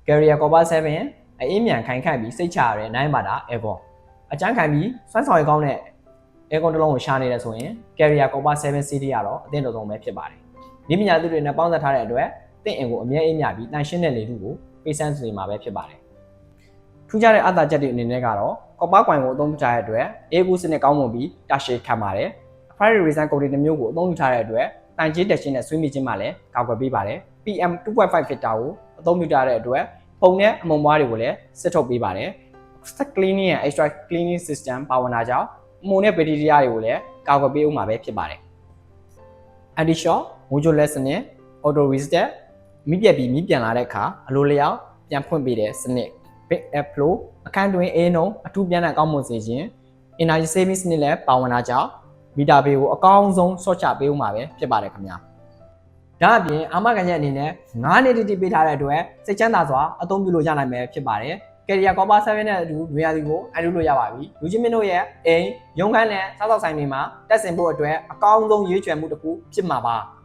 Carrier Copper 7အေးမြန်ခိုင်ခန့်ပြီးစိတ်ချရတဲ့နိုင်ပါတာ Aircon အကျန်းခံပြီးစွမ်းဆောင်ရည်ကောင်းတဲ့ Aircon တစ်လုံးကိုရှာနေတယ်ဆိုရင် Carrier Copper 7 series ကတော့အသင့်တော်ဆုံးပဲဖြစ်ပါတယ်။ဒီပညာသစ်တွေနဲ့ပေါင်းစပ်ထားတဲ့အတွက်သင့်အိမ်ကိုအမြဲအေးမြပြီးနှိုင်ရှင်းတဲ့လေထုကိုပေးစမ်းစေမှာပဲဖြစ်ပါတယ်။ထူးခြားတဲ့အသာချက်တွေအနေနဲ့ကတော့ Copper coin ကိုအသုံးပြုထားတဲ့အတွက်အေးကူးစနစ်ကောင်းမွန်ပြီးတာရှည်ခံပါတယ်။ Friday Reason ကုန်တွေတစ်မျိုးကိုအသုံးပြုထားတဲ့အတွက်တိုင်ကြေးတက်ရှင်းနဲ့ဆွေးမြေ့ခြင်းမှလည်းကာကွယ်ပေးပါတယ်။ PM 2.5 filter ကိုအသုံးပြုထားတဲ့အတွက်ပုံနဲ့အမုံမွားတွေကိုလည်းစစ်ထုတ်ပေးပါတယ်။ Stack cleaning နဲ့ extra cleaning system ပါဝင်တာကြောင့်အမုံနဲ့ဘက်တီးရီးယားတွေကိုလည်းကာကွယ်ပေးဦးမှာပဲဖြစ်ပါတယ်။ Anti-shock modular စနစ် auto reset မိပြက်ပြီးမိပြန်လာတဲ့အခါအလိုလျောက်ပြန်ဖွင့်ပေးတဲ့စနစ် Big Air Flow အခန်းတွင်အေးနှုံအထူးပြန်တဲ့ကောင်းမွန်စေခြင်း energy saving စနစ်လည်းပါဝင်တာကြောင့်မီတာဘေးကိုအကောင်းဆုံးဆော့ချပေးဦးမှာပဲဖြစ်ပါတယ်ခင်ဗျာ။ဒါအပြင်အာမခံချက်အနေနဲ့9နှစ်တိပေးထားတဲ့အတွက်စိတ်ချမ်းသာစွာအသုံးပြုလို့ရနိုင်မယ်ဖြစ်ပါတယ်။ Carrier Copper 7နဲ့အတူနွေရာသီကိုအန်တူလို့ရပါပြီ။လူချင်းမင်းတို့ရဲ့အိမ်ရုံးခန်းနဲ့စားသောက်ဆိုင်တွေမှာတက်ဆင်ဖို့အတွက်အကောင်းဆုံးရွေးချယ်မှုတစ်ခုဖြစ်မှာပါ။